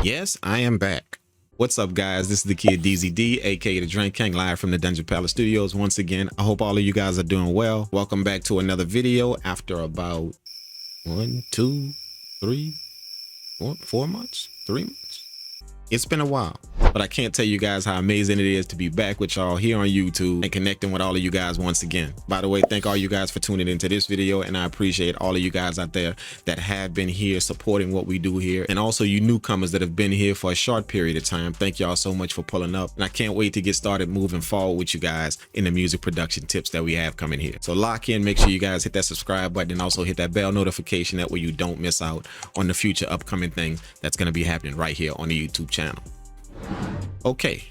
Yes, I am back. What's up, guys? This is the kid DZD, aka the Drink King, live from the Dungeon Palace Studios. Once again, I hope all of you guys are doing well. Welcome back to another video after about 1, 2, 3, 4 months, 3 months. It's been a while, but I can't tell you guys how amazing it is to be back with y'all here on YouTube and connecting with all of you guys once again. By the way, thank all you guys for tuning into this video, and I appreciate all of you guys out there that have been here supporting what we do here, and also you newcomers that have been here for a short period of time. Thank y'all so much for pulling up, and I can't wait to get started moving forward with you guys in the music production tips that we have coming here. So lock in, make sure you guys hit that subscribe button and also hit that bell notification, that way you don't miss out on the future upcoming things that's going to be happening right here on the YouTube channel. Okay,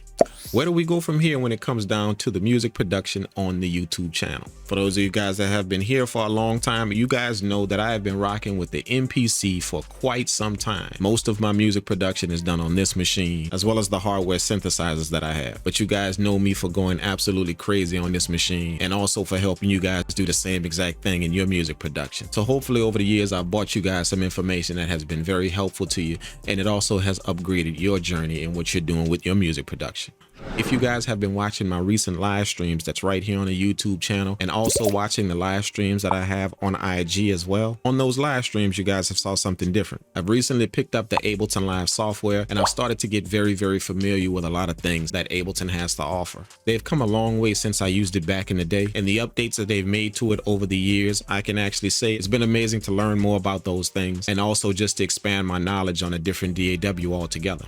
where do we go from here when it comes down to the music production on the YouTube channel? For those of you guys that have been here for a long time, you guys know that I have been rocking with the MPC for quite some time. Most of my music production is done on this machine, as well as the hardware synthesizers that I have. But you guys know me for going absolutely crazy on this machine, and also for helping you guys do the same exact thing in your music production. So hopefully over the years, I've brought you guys some information that has been very helpful to you, and it also has upgraded your journey in what you're doing with your music production. If you guys have been watching my recent live streams, that's right here on the YouTube channel, and also watching the live streams that I have on IG as well, on those live streams you guys have saw something different. I've recently picked up the Ableton Live software, and I've started to get very familiar with a lot of things that Ableton has to offer. They've come a long way since I used it back in the day, and the updates that they've made to it over the years, I can actually say it's been amazing to learn more about those things, and also just to expand my knowledge on a different DAW altogether.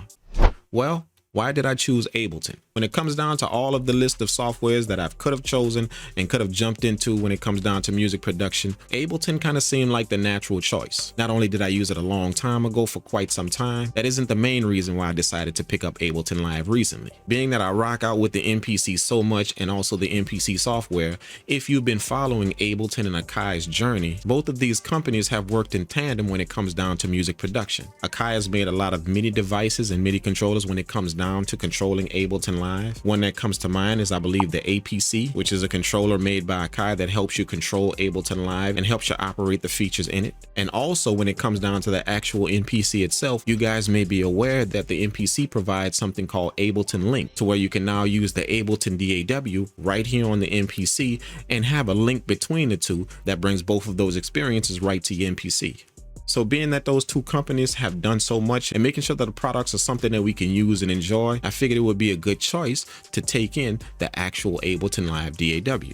Well, why did I choose Ableton? When it comes down to all of the list of softwares that I could have chosen and could have jumped into when it comes down to music production, Ableton kind of seemed like the natural choice. Not only did I use it a long time ago for quite some time, that isn't the main reason why I decided to pick up Ableton Live recently. Being that I rock out with the MPC so much, and also the MPC software, if you've been following Ableton and Akai's journey, both of these companies have worked in tandem when it comes down to music production. Akai has made a lot of MIDI devices and MIDI controllers when it comes down to controlling Ableton Live. One that comes to mind is, I believe, the APC, which is a controller made by Akai that helps you control Ableton Live and helps you operate the features in it. And also when it comes down to the actual MPC itself, you guys may be aware that the MPC provides something called Ableton Link, to where you can now use the Ableton DAW right here on the MPC and have a link between the two that brings both of those experiences right to your MPC. So being that those two companies have done so much and making sure that the products are something that we can use and enjoy, I figured it would be a good choice to take in the actual Ableton Live DAW.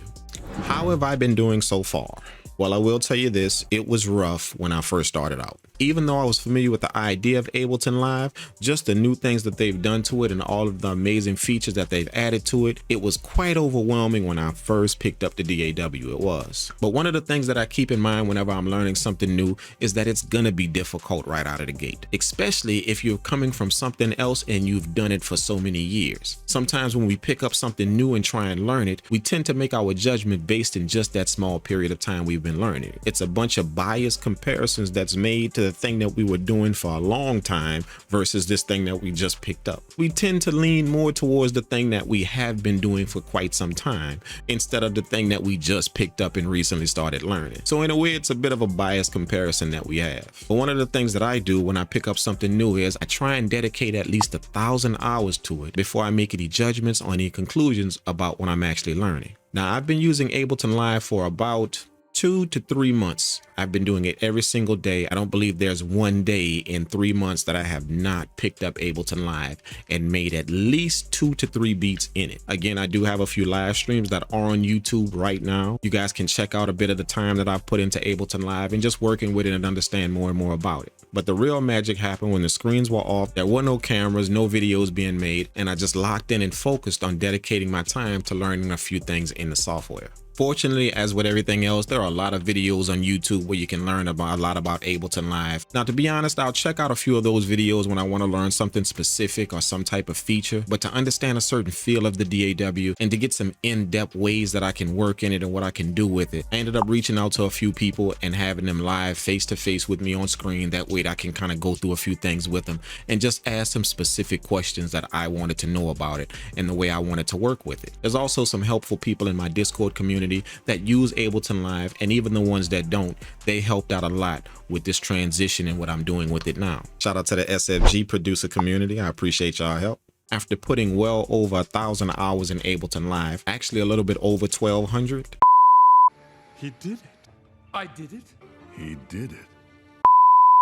How have I been doing so far? Well, I will tell you this, it was rough when I first started out. Even though I was familiar with the idea of Ableton Live, just the new things that they've done to it and all of the amazing features that they've added to it, it was quite overwhelming when I first picked up the DAW, it was. But one of the things that I keep in mind whenever I'm learning something new is that it's gonna be difficult right out of the gate, especially if you're coming from something else and you've done it for so many years. Sometimes when we pick up something new and try and learn it, we tend to make our judgment based in just that small period of time we've been learning it. It's a bunch of biased comparisons that's made to the thing that we were doing for a long time versus this thing that we just picked up. We tend to lean more towards the thing that we have been doing for quite some time instead of the thing that we just picked up and recently started learning. So in a way, it's a bit of a biased comparison that we have. But one of the things that I do when I pick up something new is I try and dedicate at least 1,000 hours to it before I make any judgments or any conclusions about what I'm actually learning. Now, I've been using Ableton Live for about 2 to 3 months. I've been doing it every single day. I don't believe there's one day in 3 months that I have not picked up Ableton Live and made at least 2 to 3 beats in it. Again, I do have a few live streams that are on YouTube right now. You guys can check out a bit of the time that I've put into Ableton Live and just working with it and understand more and more about it. But the real magic happened when the screens were off, there were no cameras, no videos being made, and I just locked in and focused on dedicating my time to learning a few things in the software. Fortunately, as with everything else, there are a lot of videos on YouTube where you can learn a lot about Ableton Live. Now, to be honest, I'll check out a few of those videos when I want to learn something specific or some type of feature, but to understand a certain feel of the DAW and to get some in-depth ways that I can work in it and what I can do with it, I ended up reaching out to a few people and having them live face-to-face with me on screen. That way way that I can kind of go through a few things with him and just ask him specific questions that I wanted to know about it and the way I wanted to work with it. There's also some helpful people in my Discord community that use Ableton Live, and even the ones that don't, they helped out a lot with this transition and what I'm doing with it now. Shout out to the SFG producer community. I appreciate y'all help. After putting well over 1,000 hours in Ableton Live, actually a little bit over 1,200. He did it. I did it. He did it.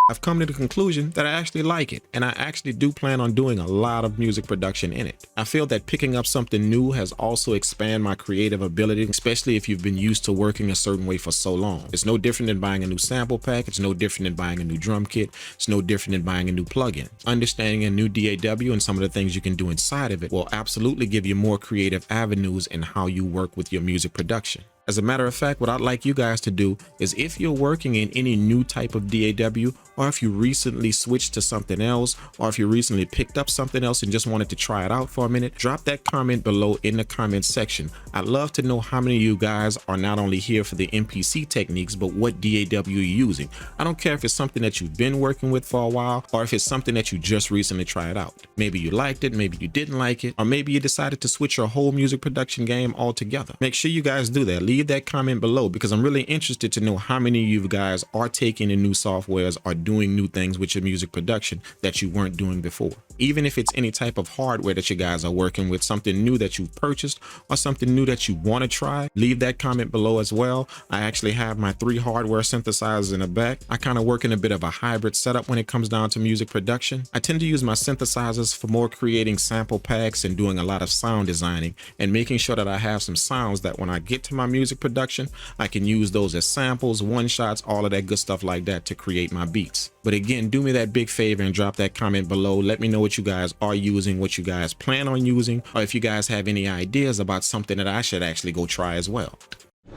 I've come to the conclusion that I actually like it, and I actually do plan on doing a lot of music production in it. I feel that picking up something new has also expanded my creative ability, especially if you've been used to working a certain way for so long. It's no different than buying a new sample pack. It's no different than buying a new drum kit. It's no different than buying a new plugin. Understanding a new DAW and some of the things you can do inside of it will absolutely give you more creative avenues in how you work with your music production. As a matter of fact, what I'd like you guys to do is, if you're working in any new type of DAW, or if you recently switched to something else, or if you recently picked up something else and just wanted to try it out for a minute, drop that comment below in the comment section. I'd love to know how many of you guys are not only here for the MPC techniques, but what DAW you're using. I don't care if it's something that you've been working with for a while, or if it's something that you just recently tried out. Maybe you liked it, maybe you didn't like it, or maybe you decided to switch your whole music production game altogether. Make sure you guys do that. Leave that comment below, because I'm really interested to know how many of you guys are taking the new softwares, are doing new things with your music production that you weren't doing before. Even if it's any type of hardware that you guys are working with, something new that you've purchased or something new that you want to try, leave that comment below as well. I actually have my 3 hardware synthesizers in the back. I kind of work in a bit of a hybrid setup when it comes down to music production. I tend to use my synthesizers for more creating sample packs and doing a lot of sound designing and making sure that I have some sounds that when I get to my music production, I can use those as samples, one-shots, all of that good stuff like that to create my beats. But again, do me that big favor and drop that comment below. Let me know what you guys are using, what you guys plan on using, or if you guys have any ideas about something that I should actually go try as well.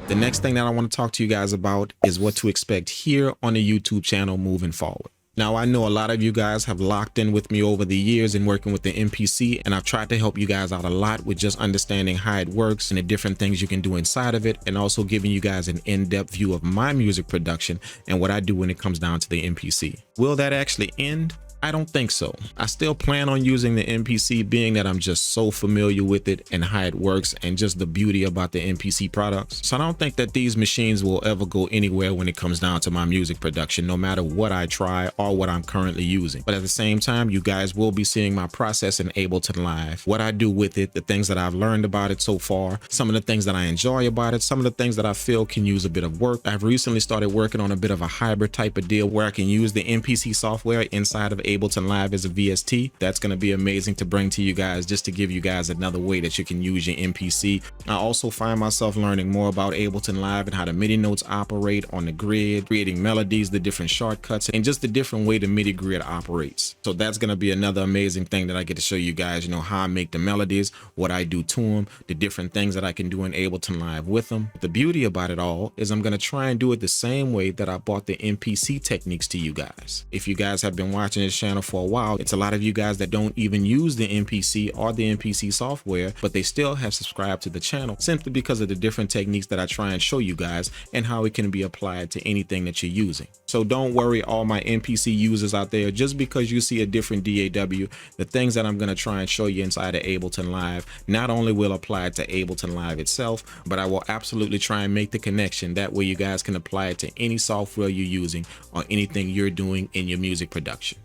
The next thing that I want to talk to you guys about is what to expect here on the YouTube channel moving forward. Now, I know a lot of you guys have locked in with me over the years in working with the MPC, and I've tried to help you guys out a lot with just understanding how it works and the different things you can do inside of it, and also giving you guys an in-depth view of my music production and what I do when it comes down to the MPC. Will that actually end? I don't think so. I still plan on using the MPC, being that I'm just so familiar with it and how it works and just the beauty about the MPC products. So I don't think that these machines will ever go anywhere when it comes down to my music production, no matter what I try or what I'm currently using. But at the same time, you guys will be seeing my process in Ableton Live, what I do with it, the things that I've learned about it so far, some of the things that I enjoy about it, some of the things that I feel can use a bit of work. I've recently started working on a bit of a hybrid type of deal where I can use the MPC software inside of Ableton Live as a VST. That's going to be amazing to bring to you guys, just to give you guys another way that you can use your MPC. I also find myself learning more about Ableton Live and how the MIDI notes operate on the grid, creating melodies, the different shortcuts, and just the different way the MIDI grid operates. So that's going to be another amazing thing that I get to show you guys, how I make the melodies, what I do to them, the different things that I can do in Ableton Live with them. But the beauty about it all is I'm going to try and do it the same way that I brought the MPC techniques to you guys. If you guys have been watching this channel for a while, it's a lot of you guys that don't even use the MPC or the MPC software, but they still have subscribed to the channel simply because of the different techniques that I try and show you guys and how it can be applied to anything that you're using. So don't worry, all my MPC users out there, just because you see a different DAW, the things that I'm going to try and show you inside of Ableton Live not only will apply to Ableton Live itself, but I will absolutely try and make the connection. That way you guys can apply it to any software you're using or anything you're doing in your music production.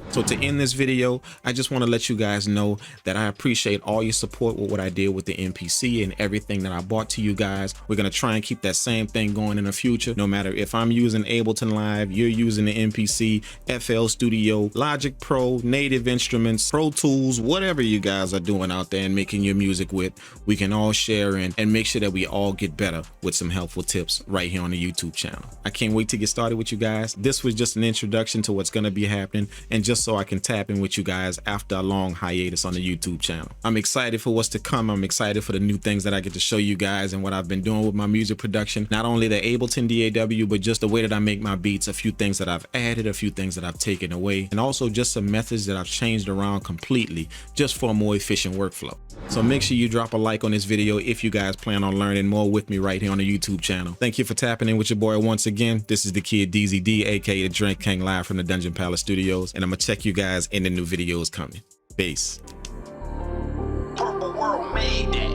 So to end this video, I just want to let you guys know that I appreciate all your support with what I did with the MPC and everything that I brought to you guys. We're going to try and keep that same thing going in the future. No matter if I'm using Ableton Live, you're using the MPC, FL Studio, Logic Pro, Native Instruments, Pro Tools, whatever you guys are doing out there and making your music with, we can all share in and make sure that we all get better with some helpful tips right here on the YouTube channel. I can't wait to get started with you guys. This was just an introduction to what's going to be happening and just just so I can tap in with you guys after a long hiatus on the YouTube channel. I'm excited for what's to come. I'm excited for the new things that I get to show you guys and what I've been doing with my music production. Not only the Ableton DAW, but just the way that I make my beats, a few things that I've added, a few things that I've taken away, and also just some methods that I've changed around completely just for a more efficient workflow. So make sure you drop a like on this video if you guys plan on learning more with me right here on the YouTube channel. Thank you for tapping in with your boy once again. This is the kid DZD, aka the Drink King, live from the Dungeon Palace Studios, and I'm gonna check you guys in the new videos coming. Peace. Purple World made that.